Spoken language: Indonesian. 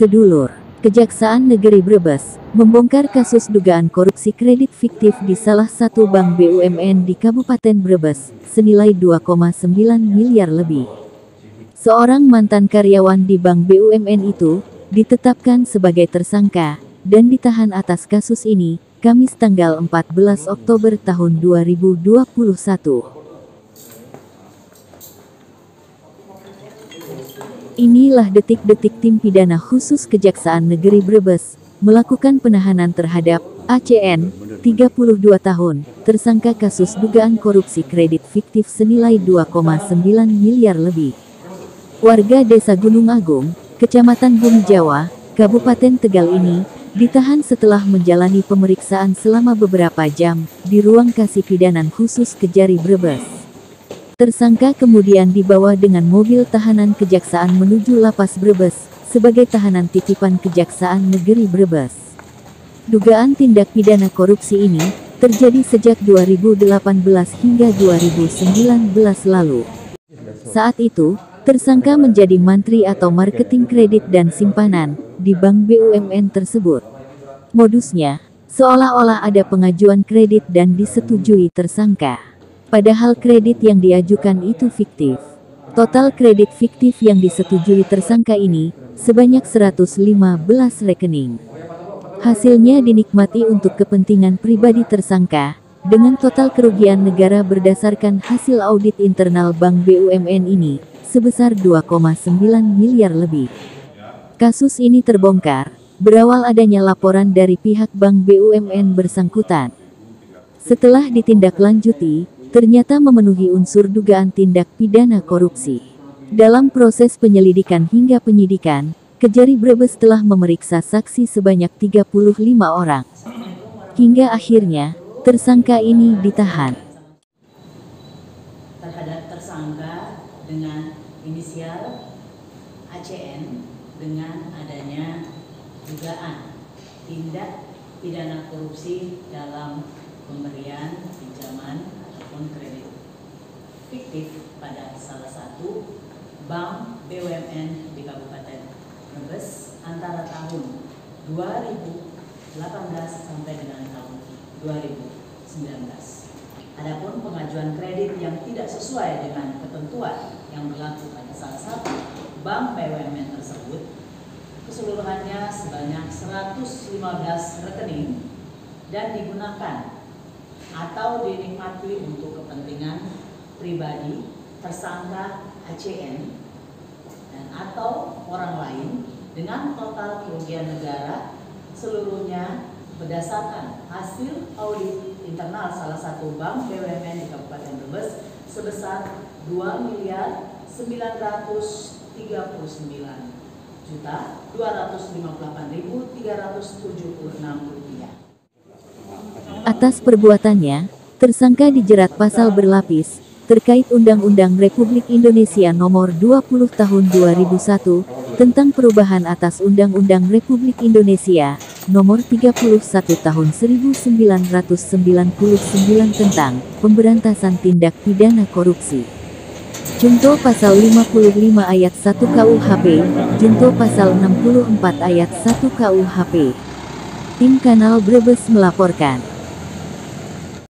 Sedulur, Kejaksaan Negeri Brebes membongkar kasus dugaan korupsi kredit fiktif di salah satu bank BUMN di Kabupaten Brebes, senilai 2,9 miliar lebih. Seorang mantan karyawan di bank BUMN itu ditetapkan sebagai tersangka dan ditahan atas kasus ini, Kamis tanggal 14 Oktober tahun 2021. Inilah detik-detik tim pidana khusus Kejaksaan Negeri Brebes melakukan penahanan terhadap ACN, 32 tahun, tersangka kasus dugaan korupsi kredit fiktif senilai 2,9 miliar lebih. Warga Desa Gunung Agung, Kecamatan Bumi Jawa, Kabupaten Tegal ini ditahan setelah menjalani pemeriksaan selama beberapa jam di ruang kasih pidanan khusus Kejari Brebes. Tersangka kemudian dibawa dengan mobil tahanan Kejaksaan menuju Lapas Brebes sebagai tahanan titipan Kejaksaan Negeri Brebes. Dugaan tindak pidana korupsi ini terjadi sejak 2018 hingga 2019 lalu. Saat itu, tersangka menjadi mantri atau marketing kredit dan simpanan di bank BUMN tersebut. Modusnya, seolah-olah ada pengajuan kredit dan disetujui tersangka. Padahal kredit yang diajukan itu fiktif. Total kredit fiktif yang disetujui tersangka ini sebanyak 115 rekening. Hasilnya dinikmati untuk kepentingan pribadi tersangka, dengan total kerugian negara berdasarkan hasil audit internal bank BUMN ini sebesar 2,9 miliar lebih. Kasus ini terbongkar berawal adanya laporan dari pihak bank BUMN bersangkutan. Setelah ditindaklanjuti, ternyata memenuhi unsur dugaan tindak pidana korupsi. Dalam proses penyelidikan hingga penyidikan, Kejari Brebes telah memeriksa saksi sebanyak 35 orang. Hingga akhirnya, tersangka ini ditahan. Terhadap tersangka dengan inisial ACN dengan adanya dugaan tindak pidana korupsi dalam pemberian pinjaman kredit fiktif pada salah satu bank BUMN di Kabupaten Brebes antara tahun 2018 sampai dengan tahun 2019. Adapun pengajuan kredit yang tidak sesuai dengan ketentuan yang berlaku pada salah satu bank BUMN tersebut, keseluruhannya sebanyak 115 rekening dan digunakan atau dinikmati untuk kepentingan pribadi tersangka ACN dan atau orang lain dengan total kerugian negara seluruhnya berdasarkan hasil audit internal salah satu bank BUMN di Kabupaten Brebes sebesar 2.939.258.376 rupiah. Atas perbuatannya, tersangka dijerat pasal berlapis, terkait Undang-Undang Republik Indonesia Nomor 20 Tahun 2001, tentang perubahan atas Undang-Undang Republik Indonesia, Nomor 31 Tahun 1999 tentang pemberantasan tindak pidana korupsi. Junto Pasal 55 Ayat 1 KUHP, Junto Pasal 64 Ayat 1 KUHP. Tim Kanal Brebes melaporkan.